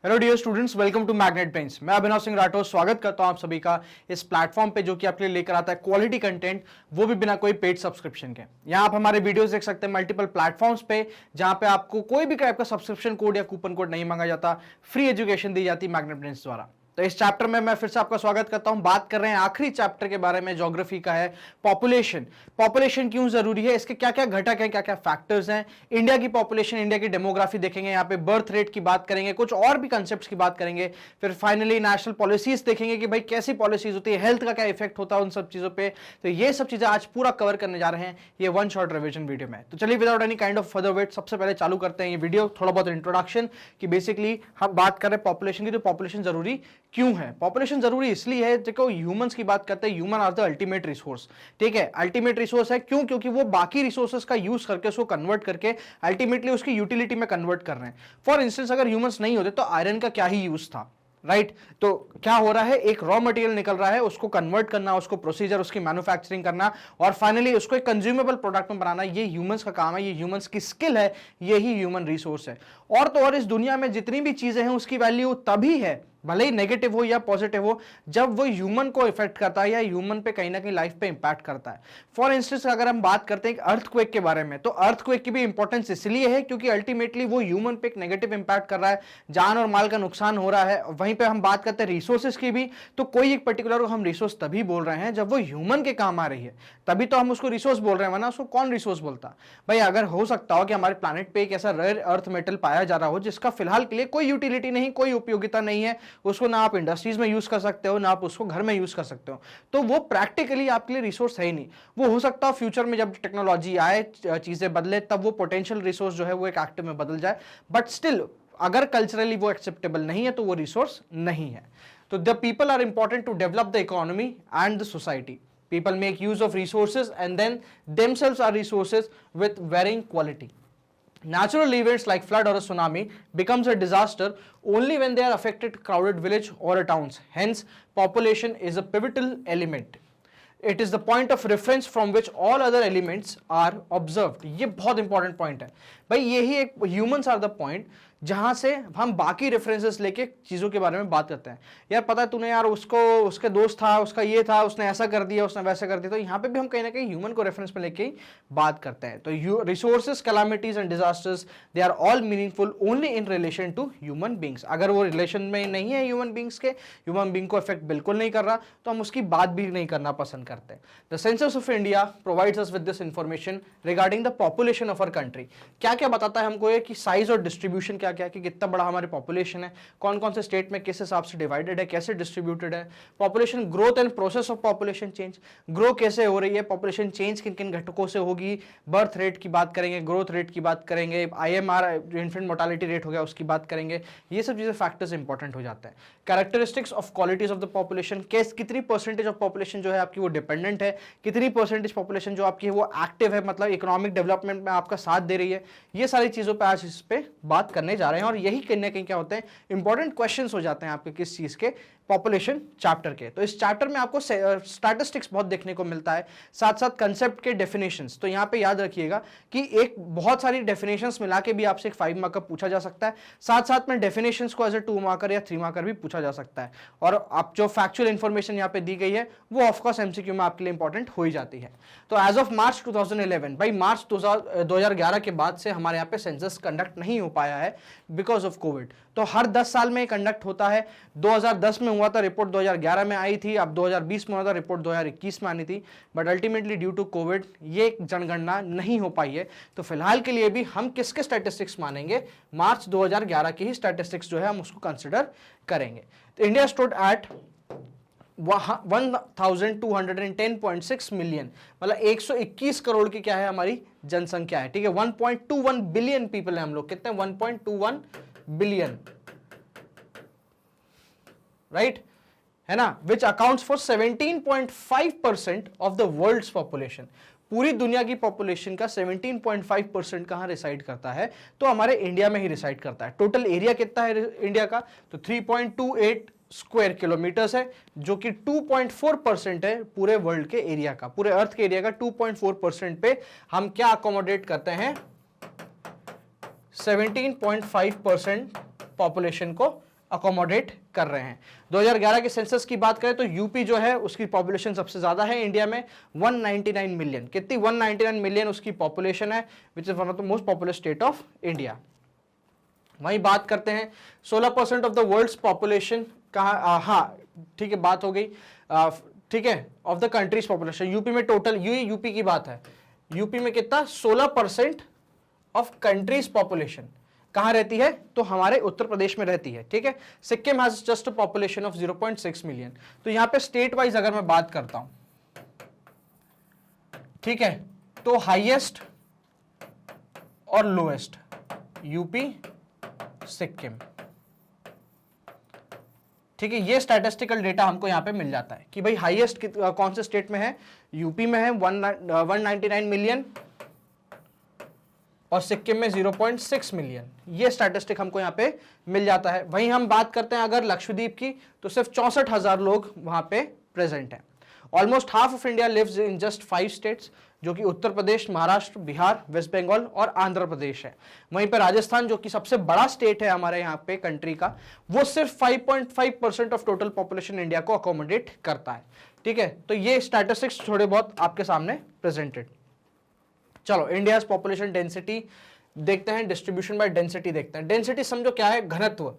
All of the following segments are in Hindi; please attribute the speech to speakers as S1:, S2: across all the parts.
S1: Hello dear students, welcome to Magnet Bench. मैं अभिनव सिंह राठौर स्वागत करता हूं आप सभी का इस प्लेटफॉर्म पे जो कि आपके लिए लेकर आता है क्वालिटी कंटेंट, वो भी बिना कोई पेड सब्सक्रिप्शन के। यहां आप हमारे वीडियोस देख सकते हैं मल्टीपल प्लेटफॉर्म्स पे, जहां पे आपको कोई भी टाइप का सब्सक्रिप्शन कोड या कूपन कोड नहीं मांगा जाता, फ्री एजुकेशन दी जाती है मैग्नेट बेंच द्वारा। तो इस चैप्टर में मैं फिर से आपका स्वागत करता हूं। बात कर रहे हैं आखिरी चैप्टर के बारे में, ज्योग्राफी का है पॉपुलेशन। पॉपुलेशन क्यों जरूरी है, इसके क्या क्या घटक हैं, क्या क्या फैक्टर्स हैं, इंडिया की पॉपुलेशन, इंडिया की डेमोग्राफी देखेंगे, यहाँ पे बर्थ रेट की बात करेंगे, कुछ और भी कंसेप्ट्स की बात करेंगे। फिर फाइनली नेशनल पॉलिसीज देखेंगे कि भाई कैसी पॉलिसीज होती है, हेल्थ का क्या इफेक्ट होता है उन सब चीजों पे। तो ये सब चीजें आज पूरा कवर करने जा रहे हैं ये वन शॉट रिवीजन वीडियो में। तो चलिए without any kind of further wait सबसे पहले चालू करते हैं ये वीडियो। थोड़ा बहुत इंट्रोडक्शन कि बेसिकली हम बात कर रहे हैं पॉपुलेशन की, तो पॉपुलेशन जरूरी क्यों है। पॉपुलेशन जरूरी इसलिए है, देखो ह्यूमंस की बात करते हैं, human are the ultimate resource. ठीक है, अल्टीमेट रिसोर्स है क्यों? क्योंकि वो बाकी रिसोर्सेज का यूज करके, उसको कन्वर्ट करके अल्टीमेटली उसकी यूटिलिटी में कन्वर्ट कर रहे हैं। फॉर इंस्टेंस अगर ह्यूमंस नहीं होते तो आयरन का क्या ही यूज था, राइट तो क्या हो रहा है, एक रॉ मटेरियल निकल रहा है, उसको कन्वर्ट करना, उसको प्रोसीजर, उसकी मैन्युफैक्चरिंग करना और फाइनली उसको एक कंज्यूमेबल प्रोडक्ट में बनाना, ये ह्यूमंस का काम है, ये ह्यूमंस की स्किल है, यही ह्यूमन रिसोर्स है। और तो और इस दुनिया में जितनी भी चीजें हैं उसकी वैल्यू तभी है, भले ही नेगेटिव हो या पॉजिटिव हो, जब वो ह्यूमन को इफेक्ट करता है या ह्यूमन पे कहीं ना कहीं लाइफ पे इंपैक्ट करता है। फॉर इंस्टेंस अगर हम बात करते हैं अर्थक्वेक के बारे में, तो अर्थक्वेक की भी इंपॉर्टेंस इसलिए है क्योंकि अल्टीमेटली वो ह्यूमन पे एक नेगेटिव इंपैक्ट कर रहा है, जान और माल का नुकसान हो रहा है। वहीं पे हम बात करते हैं रिसोर्सेज की भी, तो कोई एक पर्टिकुलर हम रिसोर्स तभी बोल रहे हैं जब वो ह्यूमन के काम आ रही है, तभी तो हम उसको रिसोर्स बोल रहे हैं, वरना उसको कौन रिसोर्स बोलता। भाई अगर हो सकता हो कि हमारे प्लैनेट पे एक ऐसा रेयर अर्थ मेटल पाया जा रहा हो जिसका फिलहाल के लिए कोई यूटिलिटी नहीं, कोई उपयोगिता नहीं है, उसको ना आप इंडस्ट्रीज में यूज कर सकते हो, ना आप उसको घर में यूज कर सकते हो, तो वो प्रैक्टिकली आपके लिए रिसोर्स है ही नहीं। वो हो सकता है फ्यूचर में जब टेक्नोलॉजी आए, चीजें बदले, तब वो पोटेंशियल रिसोर्स जो है वो एक एक्टिव में बदल जाए, बट स्टिल अगर कल्चरली वो एक्सेप्टेबल नहीं है तो वो रिसोर्स नहीं है। तो the people are important to develop the economy and the society. People make use of resources and then themselves are resources with varying quality. Natural events like flood or a tsunami becomes a disaster only when they are affected crowded village or a towns. Hence, population is a pivotal element. It is the point of reference from which all other elements are observed. ये बहुत इंपॉर्टेंट पॉइंट है भाई, यही एक ह्यूमंस आर द पॉइंट जहां से हम बाकी रेफरेंसेस लेके चीजों के बारे में बात करते हैं। यार पता है तूने, यार उसको, उसके दोस्त था, उसका ये था, उसने ऐसा कर दिया, उसने वैसा कर दिया, तो यहाँ पे भी हम कहीं ना कहीं ह्यूमन को रेफरेंस में लेके ही बात करते हैं। तो resources, calamities and disasters, they are all meaningful only in relation to human beings. अगर वो रिलेशन में नहीं है ह्यूमन बींग्स के, ह्यूमन बींग को इफेक्ट बिल्कुल नहीं कर रहा, तो हम उसकी बात भी नहीं करना पसंद करते। The census of India provides us with this information regarding the population of our country. क्या क्या बताता है हमको ये कि साइज और डिस्ट्रीब्यूशन क्या क्या है, कि कितना बड़ा हमारी पॉपुलेशन है, कौन कौन से स्टेट में किस हिसाब से डिवाइडेड है, कैसे डिस्ट्रीब्यूटेड है, population growth and process of population change, grow कैसे हो रही है, पॉपुलेशन चेंज किन किन घटकों से होगी, बर्थ रेट की बात करेंगे, ग्रोथ रेट की बात करेंगे, IMR इन्फेंट मोर्टालिटी रेट हो गया उसकी बात करेंगे। ये सब चीजें फैक्टर्स इंपॉर्टेंट हो जाते हैं। Characteristics of qualities of the population, कितनी परसेंटेज ऑफ पॉपुलेशन जो है आपकी वो डिपेंडेंट है, कितनी परसेंटेज पॉपुलेशन जो आपकी है वो एक्टिव है, मतलब इकोनॉमिक डेवलपमेंट में आपका साथ दे रही है। ये सारी चीजों पर आज इस पे बात करने जा रहे हैं, और यही कहीं ना कहीं क्या होते हैं, इंपॉर्टेंट क्वेश्चंस हो जाते हैं आपके किस चीज के, पॉपुलेशन चैप्टर के। तो इस चैप्टर में आपको स्टैटिस्टिक्स बहुत देखने को मिलता है, साथ साथ कंसेप्ट के डेफिनेशंस। तो यहाँ पे याद रखिएगा कि एक बहुत सारी डेफिनेशंस मिला के भी आपसे एक 5 मार्कर पूछा जा सकता है, साथ साथ में डेफिनेशंस को एज ए 2 मार्कर या 3 मार्कर भी पूछा जा सकता है। और आप जो फैक्चुअल इंफॉर्मेशन यहाँ पे दी गई है वो ऑफकोर्स MCQ में आपके लिए इंपॉर्टेंट हो ही जाती है। तो एज ऑफ मार्च 2011, भाई मार्च 2011 के बाद से हमारे यहाँ पे सेंसस कंडक्ट नहीं हो पाया है बिकॉज ऑफ कोविड। तो हर 10 साल में कंडक्ट होता है। 2010 में हुआ था, रिपोर्ट 2011 में आई थी, अब 2020 में हुआ था, रिपोर्ट 2021 में आनी थी, but ultimately due to COVID ये जनगणना नहीं हो पाई है। तो फिलहाल के लिए भी हम किसके स्टैटिस्टिक्स मानेंगे, मार्च 2011 की ही स्टैटिस्टिक्स जो है हम उसको कंसिडर करेंगे। तो इंडिया स्टूड एट 1210.6 मिलियन, मतलब 121 करोड़ की क्या है हमारी जनसंख्या है। ठीक है, 1.21 बिलियन पीपल है हम लोग, कितने, 1.21 बिलियन, राइट, है ना, which accounts for 17.5% of the world's population. पूरी दुनिया की पॉपुलेशन का 17.5% कहां रिसाइड करता है, तो हमारे इंडिया में ही रिसाइड करता है। टोटल एरिया कितना है इंडिया का, तो 3.28 स्क्वायर किलोमीटर्स है, जो कि 2.4% है पूरे वर्ल्ड के एरिया का, पूरे अर्थ के एरिया का 2.4% पे हम क्या अकोमोडेट करते हैं, 17.5% पॉपुलेशन को अकोमोडेट कर रहे हैं। 2011 के सेंसस की बात करें तो यूपी जो है उसकी पॉपुलेशन सबसे ज्यादा है इंडिया में, 199 मिलियन। कितनी? 199 मिलियन उसकी पॉपुलेशन है, which is one of the most popular state of India. वहीं बात करते हैं 16% ऑफ द वर्ल्ड्स पॉपुलेशन कहाँ, हाँ ठीक है, बात हो गई, ठीक है, of the countries population. UP में टोटल, यूपी की बात है, यूपी में कितना? 16% ऑफ कंट्रीज पॉपुलेशन कहां रहती है? तो हमारे उत्तर प्रदेश में रहती है, ठीक है। Sikkim has just a population of 0.6 million. तो यहां पे स्टेट वाइज अगर मैं बात करता हूं, ठीक है, तो हाईएस्ट और लोएस्ट यूपी, सिक्किम, ठीक है। ये स्टैटिस्टिकल डेटा हमको यहां पे मिल जाता है कि भाई हाईएस्ट कौन से स्टेट में है? यूपी में है 199 मिलियन और सिक्किम में 0.6 मिलियन। ये स्टैटिस्टिक हमको यहाँ पे मिल जाता है। वहीं हम बात करते हैं अगर लक्षद्वीप की, तो सिर्फ 64,000 लोग वहां पे प्रेजेंट हैं। Almost half of India lives in just 5 states, जो कि उत्तर प्रदेश, महाराष्ट्र, बिहार, वेस्ट बंगाल और आंध्र प्रदेश है। वहीं पे राजस्थान, जो कि सबसे बड़ा स्टेट है हमारे यहाँ पे कंट्री का, वो सिर्फ 5.5% ऑफ टोटल पॉपुलेशन इंडिया को अकोमोडेट करता है, ठीक है। तो ये स्टैटिस्टिक्स थोड़े बहुत आपके सामने प्रेजेंटेड। चलो इंडिया पॉपुलेशन डेंसिटी देखते हैं, डिस्ट्रीब्यूशन बाय डेंसिटी देखते हैं। डेंसिटी समझो क्या है? घनत्व,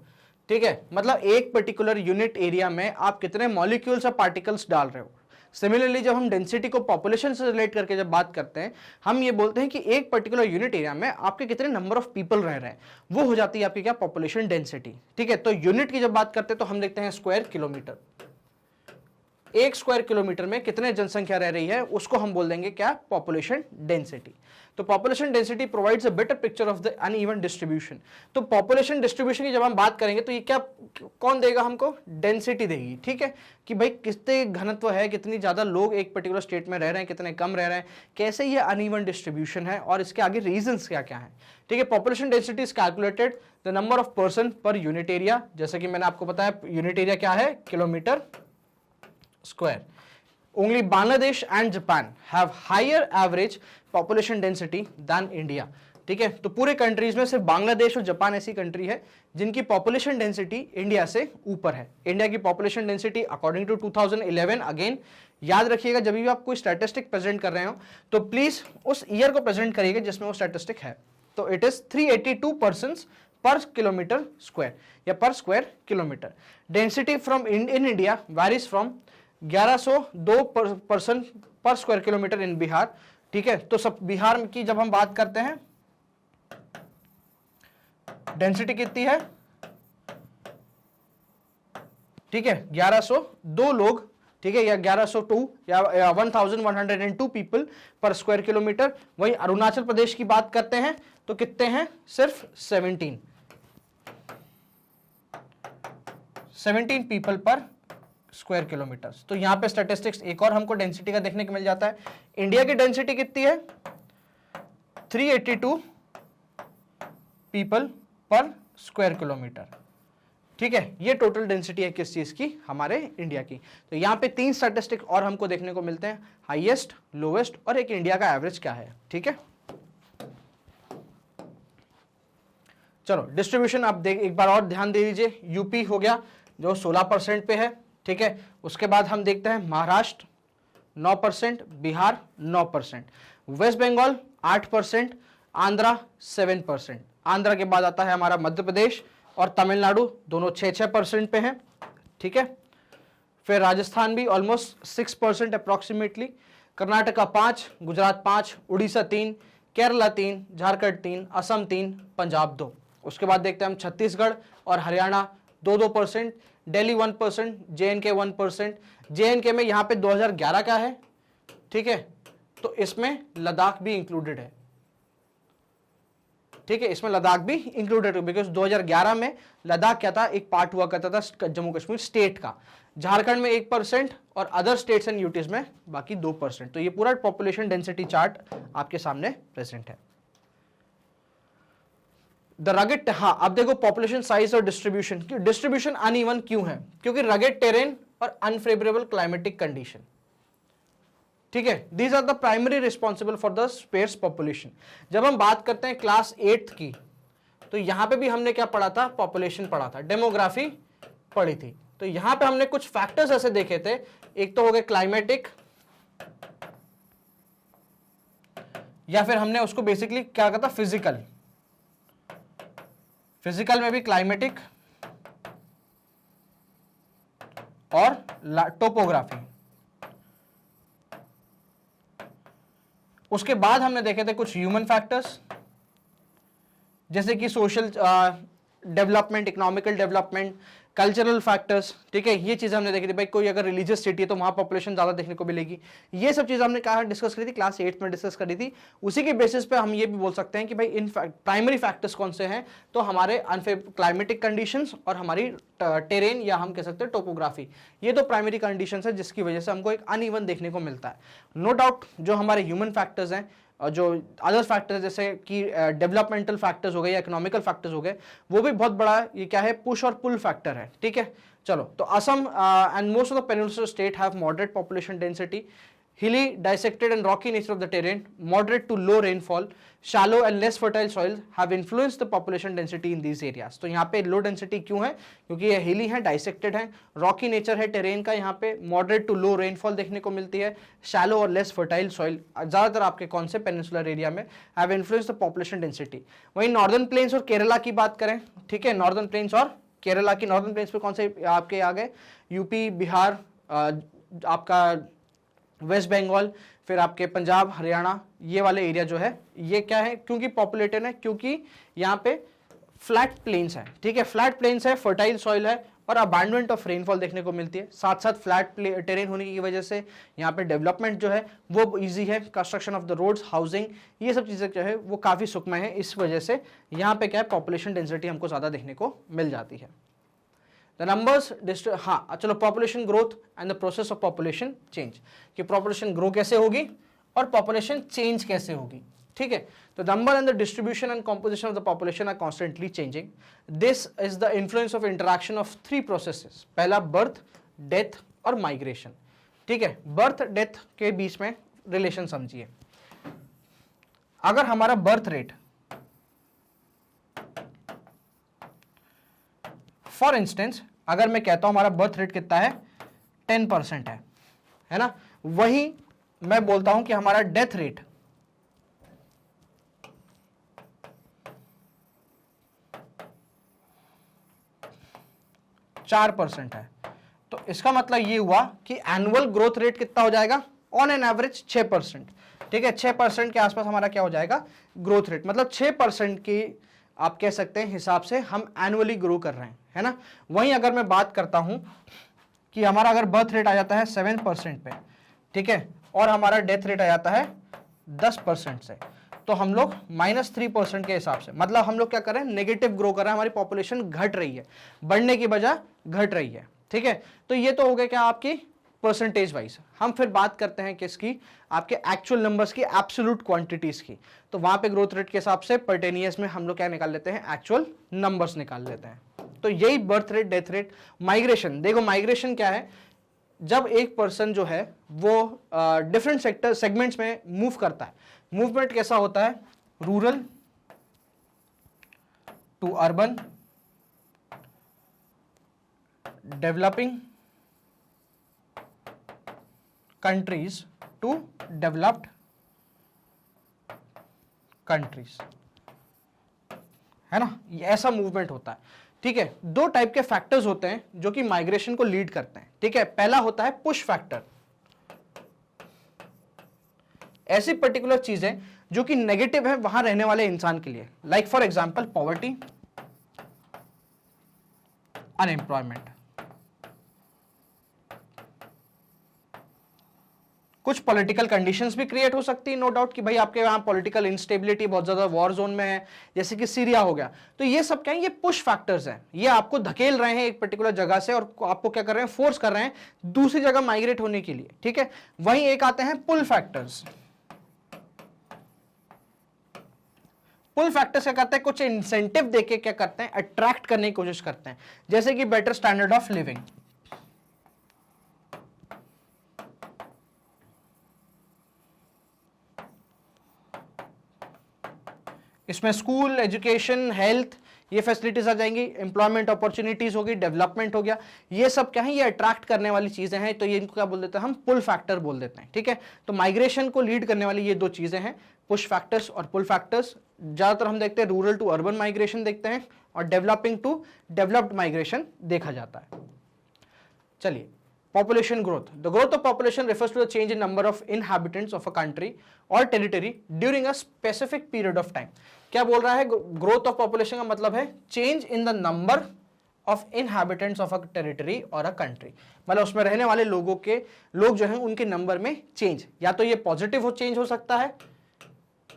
S1: ठीक है। मतलब एक पर्टिकुलर यूनिट एरिया में आप कितने मॉलिक्यूल्स और पार्टिकल्स डाल रहे हो। सिमिलरली जब हम डेंसिटी को पॉपुलेशन से रिलेट करके जब बात करते हैं, हम ये बोलते हैं कि एक पर्टिकुलर यूनिट एरिया में आपके कितने नंबर ऑफ पीपल रह रहे हैं, वो हो जाती है आपकी क्या? पॉपुलेशन डेंसिटी, ठीक है। तो यूनिट की जब बात करते हैं तो हम देखते हैं स्क्वायर किलोमीटर। एक स्क्वायर किलोमीटर में कितने जनसंख्या रह रही है उसको हम बोल देंगे क्या? Population density. तो population density provides a better picture of the uneven distribution. तो पॉपुलेशन डिस्ट्रीब्यूशन की जब हम बात करेंगे तो ये क्या कौन देगा हमको? डेंसिटी देगी, ठीक है, कि भाई कितने घनत्व है, कितनी ज्यादा लोग एक पर्टिकुलर स्टेट में रह रहे हैं, कितने कम रह रहे हैं, कैसे ये अनइवन डिस्ट्रीब्यूशन है और इसके आगे रीजंस क्या क्या है, ठीक है। Population density is calculated the number of person per unit area. जैसे कि मैंने आपको बताया यूनिट एरिया क्या है? Kilometre square. Only Bangladesh and Japan have higher average population density than India. ठीक है, तो पूरे कंट्रीज में सिर्फ बांग्लादेश और जापान ऐसी कंट्री है जिनकी पॉपुलेशन डेंसिटी इंडिया से ऊपर है। इंडिया की population density according to 2011, again याद रखिएगा जब भी आप कोई स्टैटिस्टिक प्रेजेंट कर रहे हो तो प्लीज उस ईयर को प्रेजेंट करिएगा जिसमें वो स्टैटिस्टिक है। तो इट इज 382 पर्सन्स पर किलोमीटर स्क्वायर या पर square kilometre. Density from in India varies from 1102 person पर स्क्वायर किलोमीटर इन बिहार, ठीक है। तो सब बिहार की जब हम बात करते हैं डेंसिटी कितनी है? ठीक है, 1102 लोग, ठीक है, या 1102 या 1102 पीपल पर स्क्वायर किलोमीटर। वहीं अरुणाचल प्रदेश की बात करते हैं तो कितने हैं? सिर्फ 17 पीपल पर स्क्वायर किलोमीटर्स। तो यहां पे स्टैटिस्टिक्स एक और हमको डेंसिटी का देखने को मिल जाता है। इंडिया की डेंसिटी कितनी है? 382 पीपल पर स्क्वायर किलोमीटर, ठीक है। ये टोटल डेंसिटी है किस चीज की? हमारे इंडिया की। तो यहां पे 3 स्टैटिस्टिक और हमको देखने को मिलते हैं, हाईएस्ट, लोवेस्ट और एक इंडिया का एवरेज क्या है, ठीक है। चलो डिस्ट्रीब्यूशन आप देख एक बार और ध्यान दे दीजिए। यूपी हो गया जो 16% पे है, ठीक है। उसके बाद हम देखते हैं महाराष्ट्र 9%, बिहार 9%, वेस्ट बंगाल 8%, आंध्रा 7%। आंध्रा के बाद आता है हमारा मध्य प्रदेश और तमिलनाडु, दोनों 6% पे हैं, ठीक है। फिर राजस्थान भी ऑलमोस्ट 6% अप्रॉक्सीमेटली, कर्नाटका 5, गुजरात 5, उड़ीसा 3, केरला 3, झारखंड 3, असम 3, पंजाब 2। उसके बाद देखते हैं हम छत्तीसगढ़ और हरियाणा 2-2%, दिल्ली 1%, JNK 1%। JNK में यहाँ पे 2011 का है, ठीक है, तो इसमें लद्दाख भी इंक्लूडेड है, ठीक है, इसमें लद्दाख भी इंक्लूडेड है बिकॉज 2011 में लद्दाख क्या था? एक पार्ट हुआ करता था जम्मू कश्मीर स्टेट का। झारखंड में 1% और अदर स्टेट्स एंड यूटीज में बाकी 2%। तो ये पूरा पॉपुलेशन डेंसिटी चार्ट आपके सामने प्रेजेंट है। द रगेड, हाँ अब देखो पॉपुलेशन साइज और डिस्ट्रीब्यूशन। डिस्ट्रीब्यूशन अनइवन क्यों है? क्योंकि रगेड टेरेन और अनफेवरेबल क्लाइमेटिक कंडीशन, ठीक है, these are the primary responsible for the sparse population. जब हम बात करते हैं क्लास 8th की तो यहां पे भी हमने क्या पढ़ा था, पॉपुलेशन पढ़ा था, डेमोग्राफी पढ़ी थी। तो यहां पे हमने कुछ फैक्टर्स ऐसे देखे थे, एक तो हो गए क्लाइमेटिक, या फिर हमने उसको बेसिकली क्या कहा था, फिजिकल। फिजिकल में भी क्लाइमेटिक और टोपोग्राफी। उसके बाद हमने देखे थे कुछ ह्यूमन फैक्टर्स, जैसे कि social development, economical development, cultural factors, ठीक है, ये चीजें हमने देखी थी। भाई कोई अगर रिलीजियस सिटी है तो वहां पॉपुलेशन ज्यादा देखने को मिलेगी, ये सब चीजें हमने कहा डिस्कस करी थी, क्लास 8 में डिस्कस करी थी। उसी के बेसिस पे हम ये भी बोल सकते हैं कि भाई इन प्राइमरी फैक्टर्स कौन से हैं, तो हमारे क्लाइमेटिक कंडीशंस और हमारी टेरेन या हम कह सकते हैं टोपोग्राफी, ये तो प्राइमरी कंडीशंस है जिसकी वजह से हमको एक अनइवन देखने को मिलता है। नो डाउट जो हमारे ह्यूमन फैक्टर्स हैं और जो अदर फैक्टर्स जैसे कि डेवलपमेंटल फैक्टर्स हो गए या इकोनॉमिकल फैक्टर्स हो गए, वो भी बहुत बड़ा ये क्या है, पुश और पुल फैक्टर है, ठीक है। चलो, तो Assam and most of the peninsular state have moderate population density, hilly, dissected and rocky nature of the terrain, moderate to low rainfall, shallow and less fertile soils have influenced the population density in these areas। तो यहाँ पे low density क्यों है, क्योंकि ये hilly है, dissected है, rocky nature है terrain का, यहाँ पे moderate to low rainfall देखने को मिलती है, shallow और less fertile soil ज़्यादातर आपके कौन से peninsular area में have influenced the population density। वहीं northern plains और केरला की बात करें, ठीक है, northern plains और केरला की, northern plains पे कौन से आपके आ गए, यूपी, बिहार, आपका वेस्ट बंगाल, फिर आपके पंजाब, हरियाणा, ये वाले एरिया जो है ये क्या है, क्योंकि पॉपुलेटेड है, क्योंकि यहाँ पे फ्लैट प्लेन्स है, ठीक है, फ्लैट प्लेन्स है, फर्टाइल सॉइल है और अबांडमेंट ऑफ रेनफॉल देखने को मिलती है। साथ साथ फ्लैट टेरेन होने की वजह से यहाँ पे डेवलपमेंट जो है वो इजी है, construction of the roads, housing, ये सब चीज़ें जो है वो काफ़ी सुकमय है। इस वजह से यहाँ पे क्या है, पॉपुलेशन डेंसिटी हमको ज़्यादा देखने को मिल जाती है। द नंबर्स, हाँ चलो, population growth and the process of population change, कि पॉपुलेशन ग्रो कैसे होगी और पॉपुलेशन चेंज कैसे होगी, ठीक है। तो number and the distribution and composition of the population are constantly changing. This is the influence of interaction of 3 processes, पहला बर्थ, डेथ और माइग्रेशन, ठीक है। बर्थ डेथ के बीच में रिलेशन समझिए। अगर हमारा बर्थ रेट, फॉर इंस्टेंस अगर मैं कहता हूं हमारा बर्थ रेट कितना है, 10% है ना, वही मैं बोलता हूं कि हमारा डेथ रेट 4% है, तो इसका मतलब ये हुआ कि एनुअल ग्रोथ रेट कितना हो जाएगा, ऑन एन एवरेज 6%, ठीक है। 6% के आसपास हमारा क्या हो जाएगा, ग्रोथ रेट, मतलब 6% की आप कह सकते हैं हिसाब से हम एनुअली ग्रो कर रहे हैं, है ना। वहीं अगर मैं बात करता हूं कि हमारा अगर बर्थ रेट आ जाता है 7% पे, ठीक है, और हमारा डेथ रेट आ जाता है 10% से, तो हम लोग -3% के हिसाब से, मतलब हम लोग क्या कर रहे हैं, नेगेटिव ग्रो कर रहे हैं, हमारी पॉपुलेशन घट रही है, बढ़ने की बजाय घट रही है, ठीक है। तो ये तो हो गया क्या आपकी परसेंटेज वाइज। हम फिर बात करते हैं किसकी, आपके एक्चुअल नंबर्स की, एब्सोल्यूट क्वांटिटीज की। तो वहां पे ग्रोथ रेट के हिसाब से पर्टेनियस में हम लोग क्या निकाल लेते हैं, एक्चुअल नंबर्स निकाल लेते हैं। तो यही birth rate, death rate, migration. देखो माइग्रेशन क्या है, जब एक पर्सन जो है वो डिफरेंट सेक्टर सेगमेंट्स में मूव करता है। मूवमेंट कैसा होता है, rural to urban, developing countries to developed countries, है ना, ये ऐसा मूवमेंट होता है, ठीक है। 2 टाइप के फैक्टर्स होते हैं जो कि माइग्रेशन को लीड करते हैं, ठीक है। पहला होता है पुश फैक्टर, ऐसी पर्टिकुलर चीजें जो कि नेगेटिव है वहां रहने वाले इंसान के लिए, like for example poverty, unemployment. कुछ पॉलिटिकल कंडीशंस भी क्रिएट हो सकती है, नो डाउट, कि भाई आपके यहाँ पॉलिटिकल इंस्टेबिलिटी बहुत ज्यादा वॉर जोन में है, जैसे कि सीरिया हो गया। तो ये सब क्या है, ये पुश फैक्टर्स हैं, ये आपको धकेल रहे हैं एक पर्टिकुलर जगह से और आपको क्या कर रहे हैं, फोर्स कर रहे हैं दूसरी जगह माइग्रेट होने के लिए, ठीक है। वहीं एक आते हैं पुल फैक्टर्स। पुल फैक्टर्स क्या करते हैं, कुछ इंसेंटिव देके क्या करते हैं, अट्रैक्ट करने की कोशिश करते हैं, जैसे कि बेटर स्टैंडर्ड ऑफ लिविंग। इसमें स्कूल, एजुकेशन, हेल्थ, ये फैसिलिटीज आ जाएंगी, एम्प्लॉयमेंट अपॉर्चुनिटीज होगी, डेवलपमेंट हो गया, ये सब क्या है, ये अट्रैक्ट करने वाली चीजें हैं, तो ये इनको क्या बोल देते हैं हम, पुल फैक्टर बोल देते हैं, ठीक है। तो माइग्रेशन को लीड करने वाली ये दो चीजें हैं, पुश फैक्टर्स और पुल फैक्टर्स। ज्यादातर हम देखते हैं रूरल टू अर्बन माइग्रेशन देखते हैं और डेवलपिंग टू डेवलप्ड माइग्रेशन देखा जाता है। चलिए, population growth. The growth of population refers to the change in number of inhabitants of a country or territory during a specific period of time. क्या बोल रहा है, growth of population का मतलब है change in the number of inhabitants of a territory or a country. मतलब उसमें रहने वाले लोग जो हैं उनके नंबर में चेंज, या तो ये पॉजिटिव चेंज हो सकता है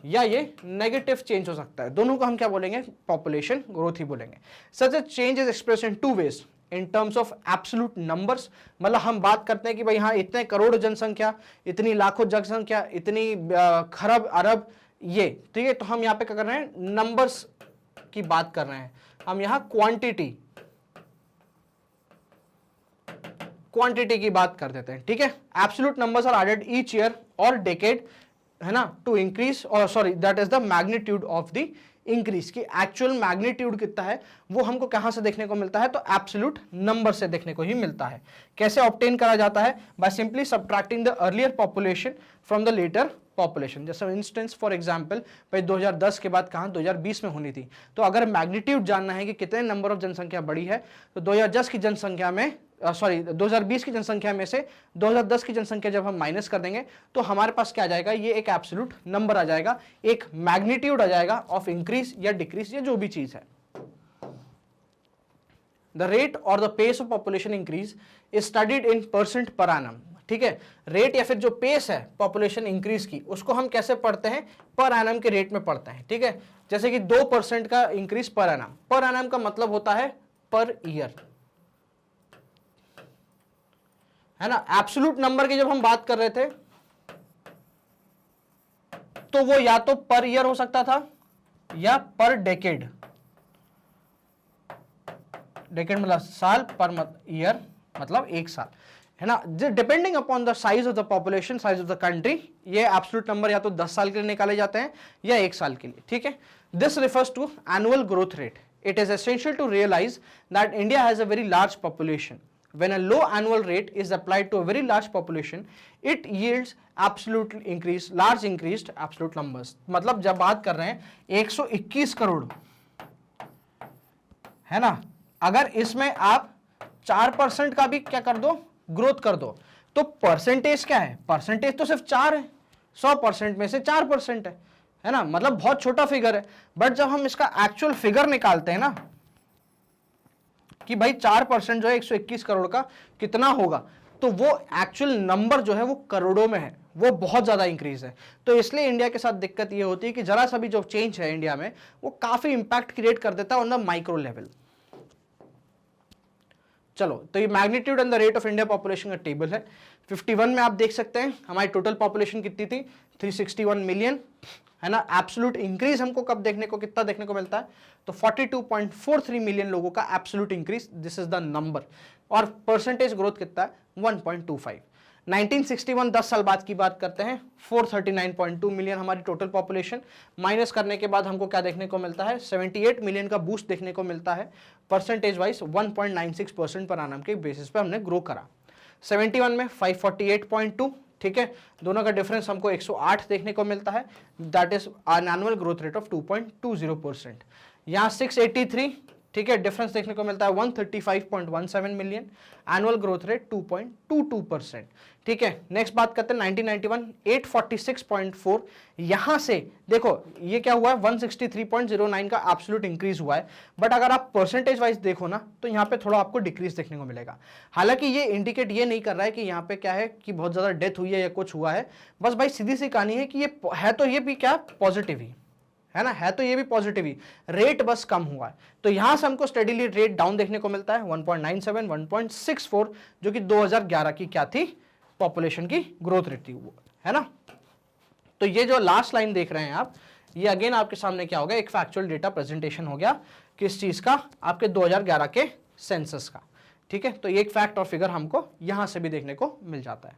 S1: या ये नेगेटिव चेंज हो सकता है, दोनों को हम क्या बोलेंगे, पॉपुलेशन ग्रोथ ही बोलेंगे। Such a change is express in two ways, in terms of absolute numbers, मतलब हम बात करते हैं कि भाई हाँ इतने करोड़ जनसंख्या, इतनी लाखों जनसंख्या, इतनी खरब अरब, ये ठीक है। तो हम यहाँ पे क्या कर रहे हैं, नंबर्स की बात कर रहे हैं, हम यहाँ क्वांटिटी की बात कर देते हैं, ठीक है। Absolute numbers are added each year और डेकेड, है ना, टू इंक्रीज, और sorry that is the magnitude of the increase, की एक्चुअल मैग्नीट्यूड कितना है वो हमको कहां से देखने को मिलता है, तो एब्सोल्यूट नंबर से देखने को ही मिलता है। कैसे ऑब्टेन करा जाता है, by simply subtracting the earlier population from the later population. जैसे इंस्टेंस फॉर एग्जांपल भाई 2010 के बाद कहां, 2020 में होनी थी, तो अगर मैग्नीट्यूड जानना है कि कितने नंबर ऑफ जनसंख्या बढ़ी है, तो 2010 की जनसंख्या में 2020 की जनसंख्या में से 2010 की जनसंख्या जब हम माइनस कर देंगे तो हमारे पास क्या आ जाएगा, ये एक एब्सोल्यूट नंबर आ जाएगा, एक मैग्नीट्यूड आ जाएगा ऑफ इंक्रीज या डिक्रीज, या जो भी चीज है। द रेट और the pace of population increase is studied in percent per annum, ठीक है। रेट या फिर जो पेस है पॉपुलेशन इंक्रीज की, उसको हम कैसे पढ़ते हैं, पर एनम के रेट में पढ़ते हैं, ठीक है। जैसे कि 2% का इंक्रीज पर एनम का मतलब होता है पर ईयर, है ना। एब्सोल्यूट नंबर की जब हम बात कर रहे थे तो वो या तो पर ईयर हो सकता था या पर डेकेड, मतलब साल, पर ईयर मतलब एक साल, है ना। Depending upon the size of the population, size of the country, ये एब्सोल्यूट नंबर या तो 10 साल के लिए निकाले जाते हैं या 1 साल के लिए, ठीक है। This refers to annual growth rate. It is essential to realise that India has a very large population. When a low annual rate is applied to a very large population, it yields absolute increase, large increased absolute numbers. मतलब जब बात कर रहे हैं 121 करोड़, है ना, अगर इसमें आप 4% का भी क्या कर दो, ग्रोथ कर दो, तो परसेंटेज क्या है, परसेंटेज तो सिर्फ 4 है, 100% में से 4% है ना, मतलब बहुत छोटा फिगर है। बट जब हम इसका एक्चुअल फिगर निकालते हैं ना कि भाई 4% जो है 121 करोड़ का कितना होगा, तो वो एक्चुअल नंबर जो है वो करोड़ों में है, वो बहुत ज्यादा इंक्रीज है। तो इसलिए इंडिया के साथ दिक्कत ये होती है कि जरा सा भी जो चेंज है इंडिया में वो काफी इंपैक्ट क्रिएट कर देता है ऑन द माइक्रो लेवल। चलो, तो ये magnitude and the rate of India population का टेबल है। 51 में आप देख सकते हैं हमारी टोटल पॉपुलेशन कितनी थी, 361 मिलियन, है ना। एब्सोल्यूट इंक्रीज हमको कब देखने को, कितना देखने को मिलता है, तो 42.43 मिलियन लोगों का absolute increase, this is the number. और परसेंटेज ग्रोथ कितना है, 1.25। 1961 10 साल बाद की बात करते हैं, 439.2 मिलियन हमारी टोटल पॉपुलेशन, माइनस करने के बाद हमको क्या देखने को मिलता है, 78 मिलियन का बूस्ट देखने को मिलता है। परसेंटेज वाइज 1.96% पर आनम के बेसिस पे हमने ग्रो करा। 71 में 548.2, ठीक है, दोनों का डिफरेंस हमको 108 देखने को मिलता है, that is an annual growth rate of 2.20%। यहाँ 683, ठीक है, डिफरेंस देखने को मिलता है 135.17 मिलियन, एनुअल ग्रोथ रेट 2.22%, ठीक है। नेक्स्ट बात करते हैं 1991, 846.4, यहां से देखो ये क्या हुआ है, 163.09 का एब्सोल्यूट इंक्रीज हुआ है। बट अगर आप परसेंटेज वाइज देखो ना तो यहाँ पे थोड़ा आपको डिक्रीज देखने को मिलेगा। हालांकि ये इंडिकेट ये नहीं कर रहा है कि यहाँ पे क्या है कि बहुत ज्यादा डेथ हुई है या कुछ हुआ है, बस भाई सीधी सी कहानी है कि ये है तो ये भी क्या पॉजिटिव ही है ना, है तो ये भी पॉजिटिव ही, रेट बस कम हुआ है। तो यहां से हमको स्टेडीली रेट डाउन देखने को मिलता है 1.97, 1.64, जो कि 2011 की क्या थी, पॉपुलेशन की ग्रोथ रेट थी, है ना। तो ये जो लास्ट लाइन देख रहे हैं आप, ये अगेन आपके सामने क्या हो गया, एक फैक्चुअल डेटा प्रेजेंटेशन हो गया किस चीज का, आपके 2011 के सेंसस का, ठीक है। तो ये एक फैक्ट और फिगर हमको यहां से भी देखने को मिल जाता है।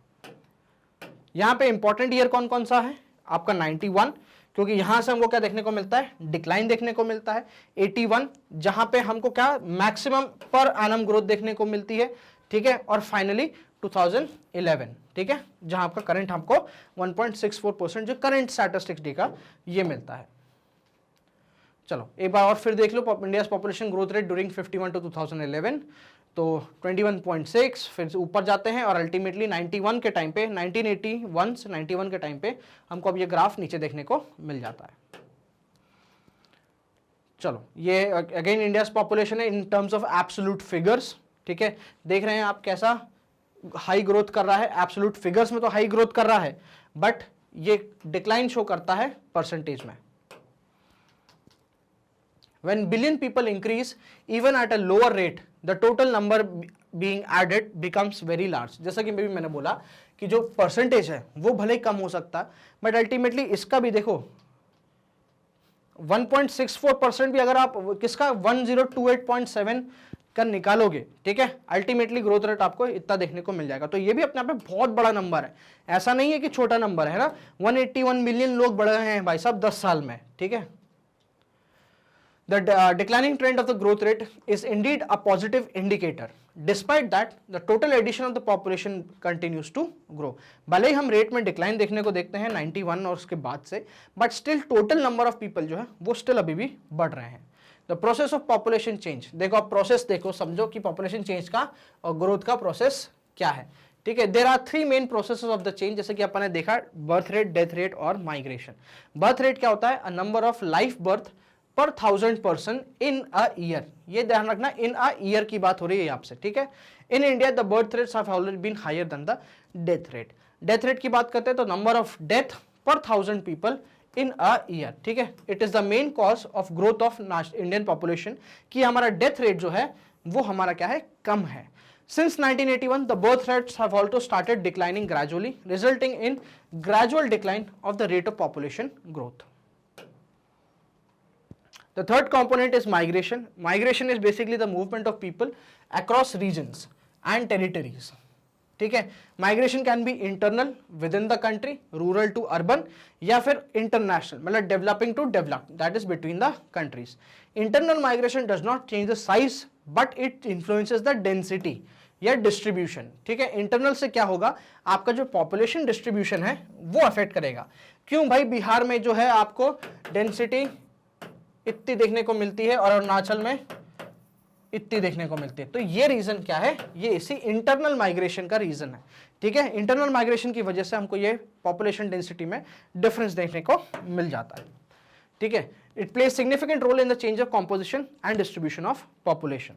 S1: यहां पे इंपॉर्टेंट ईयर कौन कौन सा है आपका, 91, क्योंकि यहां से हमको क्या देखने को मिलता है, डिक्लाइन देखने को मिलता है 81, जहां पे हमको क्या मैक्सिमम पर एनम ग्रोथ देखने को मिलती है, ठीक है, और फाइनली 2011, ठीक है, जहां आपका करंट हमको 1.64% जो करंट स्टैटिस्टिक्स डे का ये मिलता है। चलो एक बार और फिर देख लो India population growth rate during 51 to 2011, तो 21.6, फिर ऊपर जाते हैं और अल्टीमेटली 91 के टाइम पे 1981 से 91 के टाइम पे हमको अब ये ग्राफ नीचे देखने को मिल जाता है। चलो ये अगेन इंडिया पॉपुलेशन है इन टर्म्स ऑफ एब्सोल्यूट फिगर्स, ठीक है, देख रहे हैं आप कैसा हाई ग्रोथ कर रहा है, एब्सोल्यूट फिगर्स में तो हाई ग्रोथ कर रहा है, बट ये डिक्लाइन शो करता है परसेंटेज में। When billion people increase even at a lower rate, the total number being added becomes very large. जैसा कि मैंने बोला कि जो परसेंटेज है वो भले ही कम हो सकता है, बट अल्टीमेटली इसका भी देखो 1.64% भी अगर आप किसका 1028.7 का निकालोगे, ठीक है, अल्टीमेटली ग्रोथ रेट आपको इतना देखने को मिल जाएगा। तो ये भी अपने आप में बहुत बड़ा नंबर है, ऐसा नहीं है कि छोटा नंबर है ना। 181 मिलियन लोग बढ़ गए हैं भाई साहब 10 साल में, ठीक है। The declining trend of the growth rate is indeed a positive indicator. Despite that, the total addition of the population continues to grow. भले ही हम रेट में डिक्लाइन देखने को देखते हैं 91 और उसके बाद से, but still total number of people जो है वो स्टिल अभी भी बढ़ रहे हैं। The process of population change, देखो आप प्रोसेस देखो, समझो कि पॉपुलेशन चेंज का और ग्रोथ का प्रोसेस क्या है, ठीक है। There are 3 main processes of the change, जैसे कि अपन ने देखा बर्थ रेट, डेथ रेट और माइग्रेशन। बर्थ रेट क्या होता है, a number of life birth per 1000 person in a year, ये ध्यान रखना इन अ ईयर की बात हो रही है आपसे, ठीक है। In India the birth rates have already been higher than the death rate. Death rate की बात करते हैं तो नंबर ऑफ डेथ पर 1000 पीपल इन अ ईयर, ठीक है। It is the main cause of growth of Indian population कि हमारा डेथ रेट जो है वो हमारा क्या है, कम है। Since 1981, the birth rates have also started declining gradually, resulting in gradual decline of the rate of population growth. The third component is migration. Migration is basically the movement of people across regions and territories. ठीक है, migration can be internal within the country, rural to urban, या फिर इंटरनेशनल मतलब developing to develop, that is between the countries. Internal migration does not change the size but it influences the density या डिस्ट्रीब्यूशन, ठीक है। इंटरनल से क्या होगा, आपका जो पॉपुलेशन डिस्ट्रीब्यूशन है वो अफेक्ट करेगा। क्यों भाई, बिहार में जो है आपको डेंसिटी इतनी देखने को मिलती है और अरुणाचल में इतनी देखने को मिलती है, तो ये रीजन क्या है, ये इसी इंटरनल माइग्रेशन का रीजन है, ठीक है। इंटरनल माइग्रेशन की वजह से हमको ये पॉपुलेशन डेंसिटी में डिफरेंस देखने को मिल जाता है, ठीक है। It plays significant role in the change of composition and distribution of population.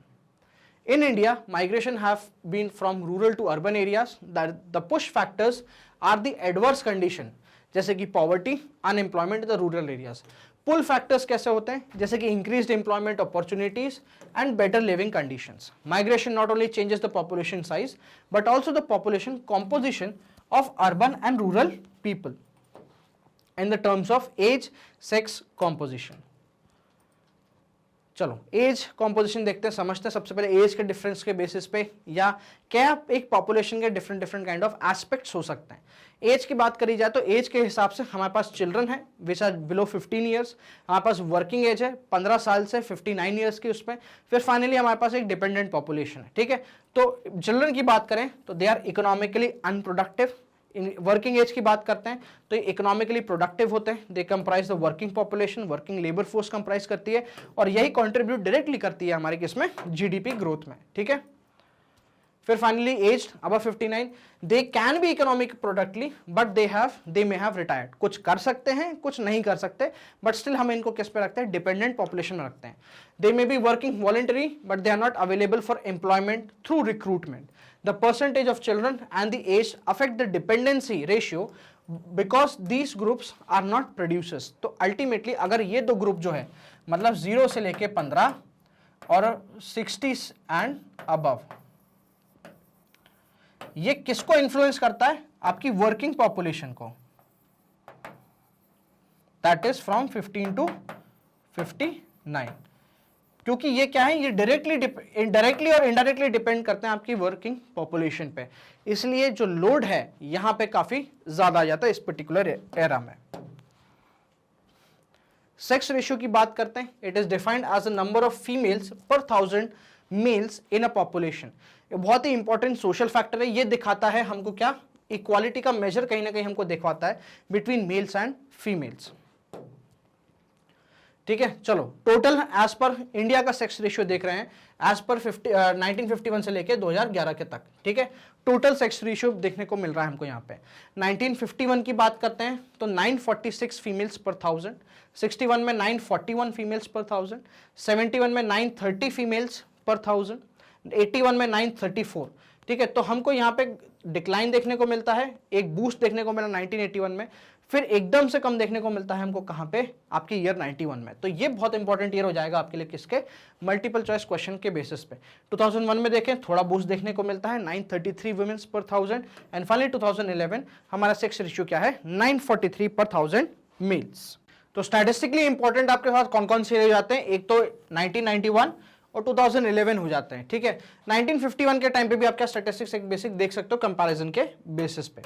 S1: In India, migration have been from rural to urban areas. The push factors are the adverse condition, जैसे कि poverty, unemployment in the rural areas. Pull factors कैसे होते हैं, जैसे कि increased employment opportunities and better living conditions. Migration not only changes the population size, but also the population composition of urban and rural people in the terms of age, sex composition. चलो एज कॉम्पोजिशन देखते हैं, समझते हैं सबसे पहले एज के डिफरेंस के बेसिस पे या क्या एक पॉपुलेशन के डिफरेंट काइंड ऑफ एस्पेक्ट्स हो सकते हैं। एज की बात करी जाए तो एज के हिसाब से हमारे पास चिल्ड्रन है विच आर बिलो 15 ईयर्स, हमारे पास वर्किंग एज है 15 साल से 59 ईयर्स की उसमें, फिर फाइनली हमारे पास एक डिपेंडेंट पॉपुलेशन है, ठीक है। तो चिल्ड्रन की बात करें तो they are economically unproductive. Working age की बात करते हैं तो इकोनॉमिकली प्रोडक्टिव होते हैं, they comprise the working population, working labour force comprise करती है और यही कंट्रीब्यूट डायरेक्टली करती है हमारे किसमें, जीडीपी ग्रोथ में, ठीक है। फिर finally age above 59, they can be economic productly but they may have retired, कुछ कर सकते हैं कुछ नहीं कर सकते, बट स्टिल हम इनको किस पे रखते हैं, डिपेंडेंट पॉपुलेशन में रखते हैं। They may be working voluntary but they are not available for employment through recruitment. The percentage of children and the age affect the dependency ratio because these groups are not producers. तो ultimately अगर ये दो ग्रुप जो है मतलब 0 से लेके 15 और 60 एंड अबव, ये किसको इन्फ्लुएंस करता है, आपकी वर्किंग पॉपुलेशन को, दैट इज फ्रॉम 15 टू 59, क्योंकि ये क्या है, ये डायरेक्टली और इनडायरेक्टली डिपेंड करते हैं आपकी वर्किंग पॉपुलेशन पे, इसलिए जो लोड है यहां पे काफी ज्यादा आ जाता है इस पर्टिकुलर एरा में। सेक्स रेशियो की बात करते हैं, it is defined as a number of females per 1000 males in a population. ये बहुत ही इंपॉर्टेंट सोशल फैक्टर है, ये दिखाता है हमको क्या, इक्वालिटी का मेजर कहीं ना कहीं हमको दिखवाता है बिटवीन मेल्स एंड फीमेल्स। ठीक है, चलो टोटल एज पर इंडिया का सेक्स रेशियो देख रहे हैं एज पर 1951 से लेके 2011 के तक। ठीक है, टोटल सेक्स रेशियो देखने को मिल रहा है हमको यहाँ पे। 1951 की बात करते हैं तो 946 फीमेल्स पर 1000, 61 में 941 फीमेल्स पर 1000, 71 में 930 फीमेल्स पर 1000, 81 में 934। ठीक है, तो हमको यहाँ पे डिक्लाइन देखने को मिलता है, एक बूस्ट देखने को मिला 1981 में, फिर एकदम से कम देखने को मिलता है हमको कहां पे, आपके ईयर 91 में। तो ये बहुत इंपॉर्टेंट ईयर हो जाएगा आपके लिए, किसके, मल्टीपल चॉइस क्वेश्चन के बेसिस पे। 2001 में देखें थोड़ा बूस्ट देखने को मिलता है 933 वुमेन्स पर 1000, एंड फाइनली 2011 हमारा सेक्स रेशियो क्या है, 943 पर 1000 मेल्स। तो स्टैटिस्टिकली इंपॉर्टेंट आपके पास कौन कौन से हो जाते हैं, एक तो 1991 और 2011 हो जाते हैं। ठीक है, 1951 के टाइम पे भी आप क्या स्टैटिस्टिक्स एक बेसिक देख सकते हो कंपैरिजन के बेसिस पे।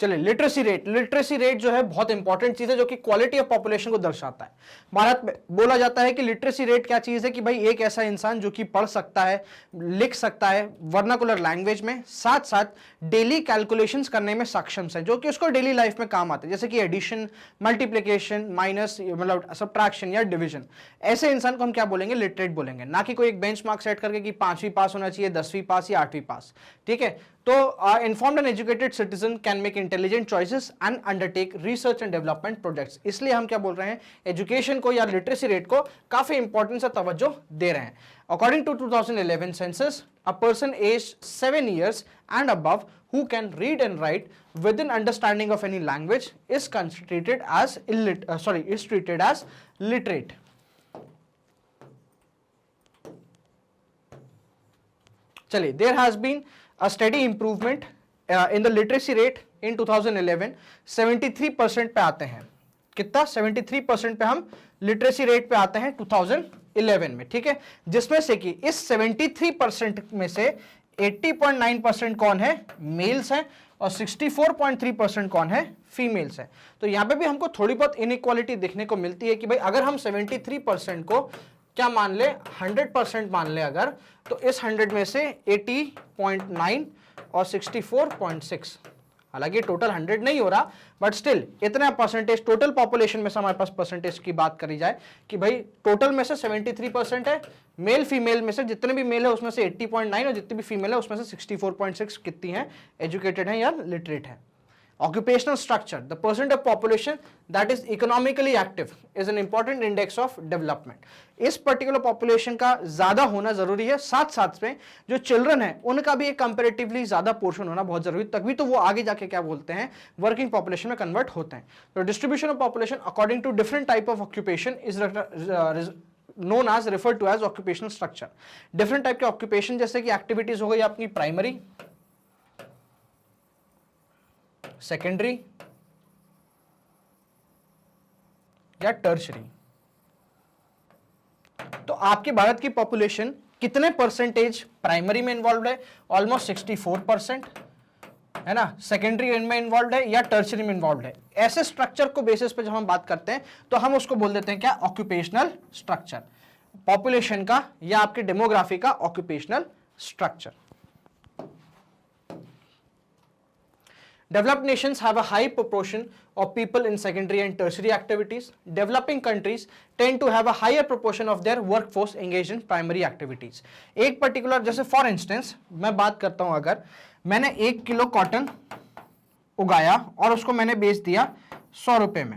S1: चलिए, लिटरेसी रेट, लिटरेसी रेट जो है बहुत इंपॉर्टेंट चीज है जो कि क्वालिटी ऑफ पॉपुलेशन को दर्शाता है। भारत में बोला जाता है कि लिटरेसी रेट क्या चीज है, कि भाई एक ऐसा इंसान जो कि पढ़ सकता है, लिख सकता है वर्नाकुलर लैंग्वेज में, साथ साथ डेली कैलकुलेशंस करने में सक्षम है, जो कि उसको डेली लाइफ में काम आते हैं, जैसे कि एडिशन, मल्टीप्लिकेशन, माइनस, मतलब सब्ट्रैक्शन या डिवीजन। ऐसे इंसान को हम क्या बोलेंगे, लिटरेट बोलेंगे, ना कि कोई एक बेंच मार्क सेट करके कि 5वीं पास होना चाहिए, 10वीं पास या 8वीं पास। ठीक है, तो informed and educated citizen can make intelligent choices and undertake research and development projects। इसलिए हम क्या बोल रहे हैं, एजुकेशन को या लिटरेसी रेट को काफी इंपॉर्टेंस और तवज्जो दे रहे हैं। According to 2011 census, a person age 7 years and above who can read and write within understanding of any language is treated as literate। चलिए, there has been a steady improvement in the literacy rate in 2011। 73% पे आते हैं, कितना, 73% पे हम लिटरेसी रेट पे आते हैं 2011 में। ठीक है, जिसमें से कि इस 73% में से 80.9% कौन है, मेल्स हैं, और 64.3% कौन है, फीमेल्स है। तो यहां पे भी हमको थोड़ी बहुत इनइक्वालिटी देखने को मिलती है कि भाई अगर हम 73% को क्या मान ले, 100% मान ले अगर, तो इस 100 में से 80.9 और 64.6, हालांकि टोटल 100 नहीं हो रहा, बट स्टिल इतना परसेंटेज टोटल पॉपुलेशन में से हमारे पास परसेंटेज की बात करी जाए कि भाई टोटल में से 73% है, मेल फीमेल में से जितने भी मेल है उसमें से 80.9 और जितनी भी फीमेल है उसमें से 64.6 कितनी है, एजुकेटेड है या लिटरेट है। Occupational structure, the percent of population that is economically active is an important index of development। इस पर्टिकुलर पॉपुलेशन का ज्यादा होना जरूरी है, साथ साथ में जो चिल्ड्रन है उनका भी एक कंपेरेटिवली ज्यादा पोर्शन होना बहुत जरूरी, तभी तो वो आगे जाके क्या बोलते हैं, वर्किंग पॉपुलेशन में कन्वर्ट होते हैं। तो distribution of population according to different type of occupation is known as refer to as occupational structure. Different type के ऑक्यूपेशन जैसे कि एक्टिविटीज हो गई अपनी प्राइमरी, सेकेंडरी या टर्शरी। तो आपके भारत की पॉपुलेशन कितने परसेंटेज प्राइमरी में इन्वॉल्व है, ऑलमोस्ट 64% है ना, सेकेंडरी में इन्वॉल्व है या टर्शरी में इन्वॉल्व है। ऐसे स्ट्रक्चर को बेसिस पे जब हम बात करते हैं तो हम उसको बोल देते हैं क्या, ऑक्यूपेशनल स्ट्रक्चर, पॉपुलेशन का या आपके डेमोग्राफी का occupational structure. Developed nations have a high proportion of people in secondary and tertiary activities. Developing countries tend to have a higher proportion of their workforce engaged in primary activities। एक पर्टिकुलर, जैसे फॉर इंस्टेंस मैं बात करता हूं, अगर मैंने 1 किलो कॉटन उगाया और उसको मैंने बेच दिया 100 रुपए में,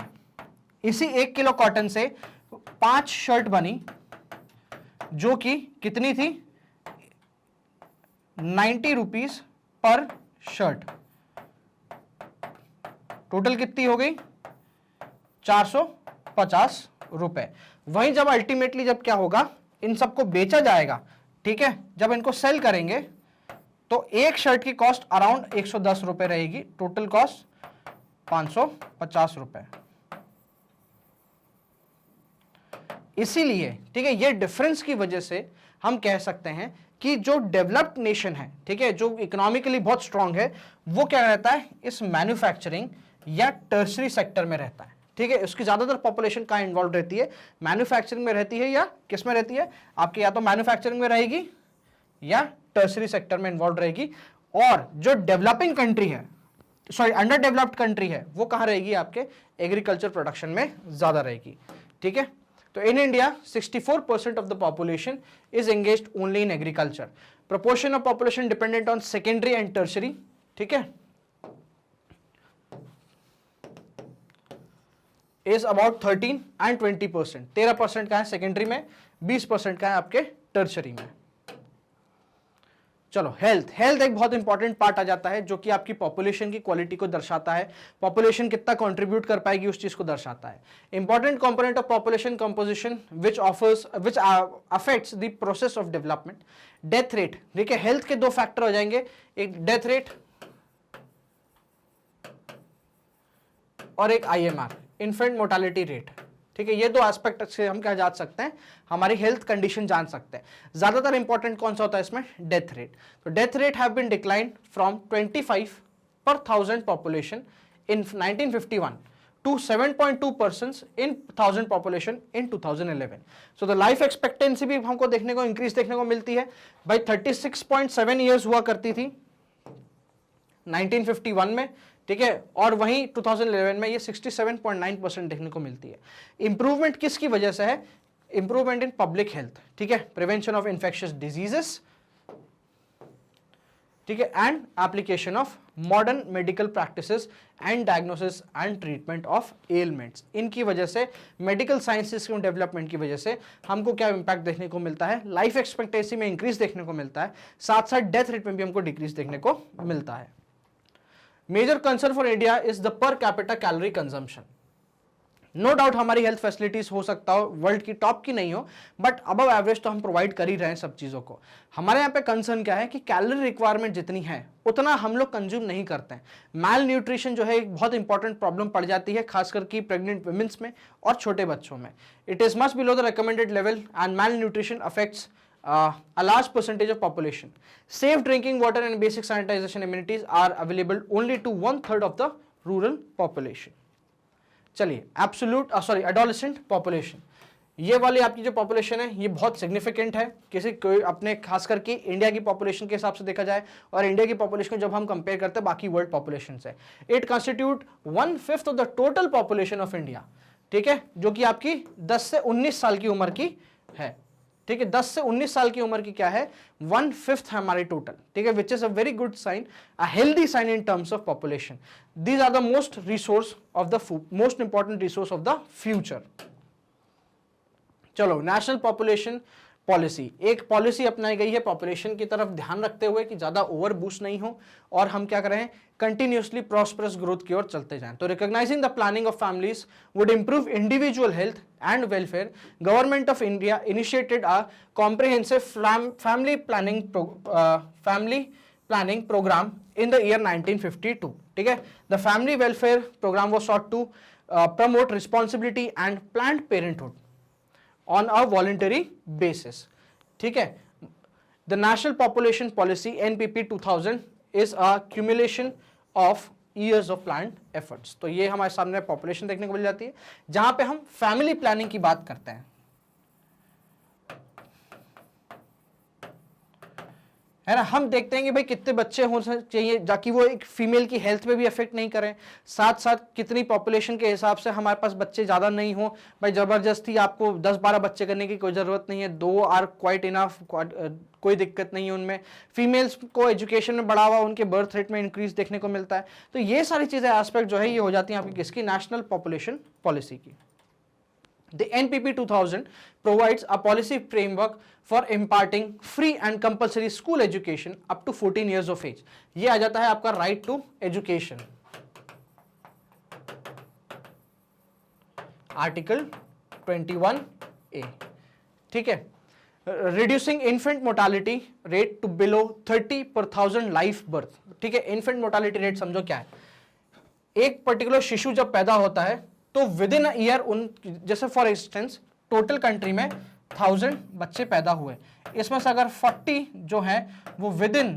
S1: इसी 1 किलो कॉटन से 5 शर्ट बनी जो कि कितनी थी, 90 रुपीज पर शर्ट, टोटल कितनी हो गई, 450 रुपए। वहीं जब अल्टीमेटली जब क्या होगा, इन सबको बेचा जाएगा, ठीक है, जब इनको सेल करेंगे तो एक शर्ट की कॉस्ट अराउंड 110 रुपए रहेगी, टोटल कॉस्ट 550 रुपए। इसीलिए ठीक है, ये डिफरेंस की वजह से हम कह सकते हैं कि जो डेवलप्ड नेशन है, ठीक है, जो इकोनॉमिकली बहुत स्ट्रांग है, वो क्या रहता है, इस मैन्युफैक्चरिंग या टर्शरी सेक्टर में रहता है। ठीक है, उसकी ज्यादातर पॉपुलेशन कहाँ इन्वॉल्व रहती है, मैन्युफैक्चरिंग में रहती है या किस में रहती है आपकी, या तो मैन्युफैक्चरिंग में रहेगी या टर्शरी सेक्टर में इन्वॉल्व रहेगी। और जो डेवलपिंग कंट्री है, सॉरी अंडर डेवलप्ड कंट्री है, वो कहां रहेगी आपके एग्रीकल्चर प्रोडक्शन में ज्यादा रहेगी। ठीक है, तो in India 64% of the population is engaged only in agriculture. Proportion of population dependent on secondary and tertiary, ठीक है, इज अबाउट 13 एंड 20%। 13% का है सेकेंडरी में, 20% का है आपके टर्शरी में। चलो हेल्थ एक बहुत इंपॉर्टेंट पार्ट आ जाता है जो कि आपकी पॉपुलेशन की क्वालिटी को दर्शाता है, पॉपुलेशन कितना कंट्रीब्यूट कर पाएगी उस चीज को दर्शाता है। Important component of population composition which affects the process of development. Death rate, देखिए हेल्थ के दो फैक्टर हो जाएंगे, एक डेथ रेट और एक IMR, इन्फेंट मोर्टालिटी रेट। ठीक है, ये दो एस्पेक्ट से हम क्या जान सकते हैं, हमारी हेल्थ कंडीशन जान सकते हैं। ज्यादातर इंपॉर्टेंट कौन सा होता है इसमें, डेथ रेट। तो death rate have been declined from 25 per 1000 population in 1951 to 7.2 persons in 1000 population in 2011. So the life expectancy भी हमको देखने को इंक्रीज देखने को मिलती है भाई, 36.7 ईयर्स हुआ करती थी 1951 में, ठीक है, और वहीं 2011 में ये 67.9% देखने को मिलती है। इंप्रूवमेंट किसकी वजह से है, इंप्रूवमेंट इन पब्लिक हेल्थ, ठीक है, प्रिवेंशन ऑफ इन्फेक्शियस डिजीजेस, ठीक है, and application of modern medical practices and diagnosis and treatment of elements. इनकी वजह से मेडिकल साइंसेस के डेवलपमेंट की वजह से हमको क्या इंपैक्ट देखने को मिलता है, लाइफ एक्सपेक्टेंसी में इंक्रीज देखने को मिलता है, साथ साथ डेथ रेट में भी हमको डिक्रीज देखने को मिलता है। Major concern for India is the per capita calorie consumption. No doubt हमारी हेल्थ फैसिलिटीज हो सकता हो वर्ल्ड की टॉप की नहीं हो, बट अबव एवरेज तो हम प्रोवाइड कर ही रहे हैं सब चीजों को। हमारे यहाँ पे कंसर्न क्या है कि कैलोरी रिक्वायरमेंट जितनी है उतना हम लोग कंज्यूम नहीं करते हैं। मैल न्यूट्रिशन जो है एक बहुत इंपॉर्टेंट प्रॉब्लम पड़ जाती है, खासकर की प्रेग्नेंट वुमेन्स में और छोटे बच्चों में। It is much below the recommended level and malnutrition affects a large percentage of population. Safe drinking water and basic sanitization amenities are available only to 1/3 of the rural population. चलिए एडोलेसेंट पॉपुलेशन, ये वाली आपकी जो पॉपुलेशन है ये बहुत सिग्निफिकेंट है किसी कोई अपने खास करके इंडिया की पॉपुलेशन के हिसाब से देखा जाए, और इंडिया की पॉपुलेशन को जब हम कंपेयर करते हैं बाकी वर्ल्ड पॉपुलेशन से, it constitute 1/5 of the total population of India, ठीक है, जो कि आपकी 10 से 19 साल की उम्र की है। ठीक है, 10 से 19 साल की उम्र की क्या है, 1/5 है हमारी टोटल, ठीक है, which is a very good sign, a healthy sign in terms of population. These are the most resource of the most important resource of the future. चलो, नेशनल पॉपुलेशन पॉलिसी, एक पॉलिसी अपनाई गई है पॉपुलेशन की तरफ ध्यान रखते हुए कि ज्यादा ओवर बूस्ट नहीं हो और हम क्या करें, कंटिन्यूअसली प्रॉस्परस ग्रोथ की ओर चलते जाएं। तो recognising the planning of families would improve individual health and welfare, government of India initiated a comprehensive family planning programme in the year 1952। ठीक है, the family welfare programme was sought to promote responsibility and planned parenthood on a voluntary basis. ठीक है, the national population policy NPP 2000 is a accumulation of years of planned efforts. तो ये हमारे सामने पॉपुलेशन देखने को मिल जाती है जहां पे हम फैमिली प्लानिंग की बात करते हैं, है ना। हम देखते हैं कि भाई कितने बच्चे हो चाहिए ताकि वो एक फीमेल की हेल्थ पे भी अफेक्ट नहीं करें, साथ साथ कितनी पॉपुलेशन के हिसाब से हमारे पास बच्चे ज़्यादा नहीं हो, भाई ज़बरदस्ती आपको 10-12 बच्चे करने की कोई ज़रूरत नहीं है, 2 आर क्वाइट इनफ, कोई दिक्कत नहीं है उनमें। फीमेल्स को एजुकेशन में बढ़ावा, उनके बर्थ रेट में इंक्रीज देखने को मिलता है। तो ये सारी चीज़ें एस्पेक्ट जो है ये हो जाती हैं आपकी किसकी, नेशनल पॉपुलेशन पॉलिसी की। The NPP 2000 provides a policy framework for imparting free and compulsory school education up to 14 years of age. ये आ जाता है आपका right to education, Article 21A। ठीक है, reducing infant mortality rate to below 30 per 1000 live birth। ठीक है, infant mortality rate समझो क्या है, एक पर्टिकुलर शिशु जब पैदा होता है तो विद इन ईयर उन, जैसे फॉर इंस्टेंस टोटल कंट्री में 1000 बच्चे पैदा हुए, इसमें से अगर 40 जो है वो विद इन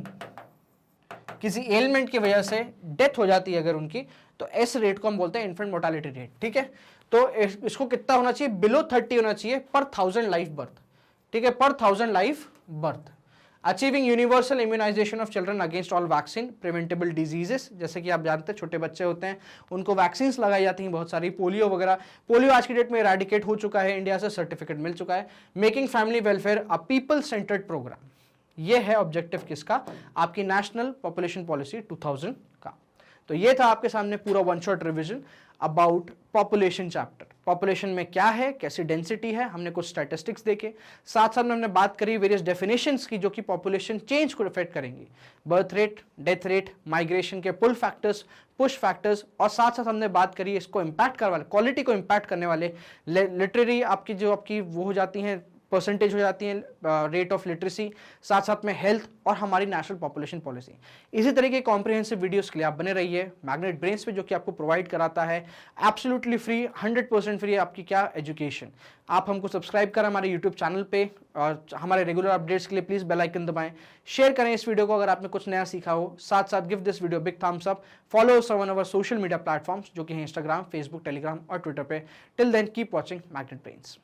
S1: किसी एलिमेंट की वजह से डेथ हो जाती है अगर उनकी, तो एस रेट को हम बोलते हैं इन्फेंट मोर्टालिटी रेट, ठीक है। तो इसको कितना होना चाहिए, बिलो 30 होना चाहिए पर 1000 लाइफ बर्थ, ठीक है, पर 1000 life birth. Achieving universal immunisation of children against all vaccine preventable diseases, जैसे कि आप जानते हैं छोटे बच्चे होते हैं उनको वैक्सीन लगाई जाती हैं बहुत सारी, पोलियो वगैरह। पोलियो आज की डेट में इरेडिकेट हो चुका है, इंडिया से सर्टिफिकेट मिल चुका है। Making family welfare a people centred programme, ये है ऑब्जेक्टिव किसका, आपकी नेशनल पॉपुलेशन पॉलिसी 2000 का। तो ये था आपके सामने पूरा one shot revision about population chapter. Population में क्या है, कैसी डेंसिटी है, हमने कुछ स्टैटिस्टिक्स देखे, साथ साथ में हमने बात करी वेरियस डेफिनेशंस की जो कि पॉपुलेशन चेंज को इफेक्ट करेंगी, birth rate, death rate, migration के पुल फैक्टर्स, पुश फैक्टर्स, और साथ साथ हमने बात करी इसको इम्पैक्ट करने वाले, क्वालिटी को इम्पैक्ट करने वाले लिटरेरी आपकी जो आपकी वो हो जाती हैं परसेंटेज हो जाती है, रेट ऑफ लिटरेसी, साथ साथ में हेल्थ और हमारी नेशनल पॉपुलेशन पॉलिसी। इसी तरीके कॉम्प्रिहेंसिव वीडियोस के लिए आप बने रहिए मैग्नेट ब्रेन्स पे, जो कि आपको प्रोवाइड कराता है एब्सोल्युटली फ्री, 100% फ्री आपकी क्या एजुकेशन। आप हमको सब्सक्राइब करें हमारे यूट्यूब चैनल पे, और हमारे रेगुलर अपडेट्स के लिए प्लीज बेल आइकन दबाएं, शेयर करें इस वीडियो को अगर आपने कुछ नया सीखा हो, साथ साथ give this video big thumbs up, follow us on our social media platforms जो कि हैं इंस्टाग्राम, फेसबुक, टेलीग्राम और ट्विटर पे। Till then keep watching Magnet brains.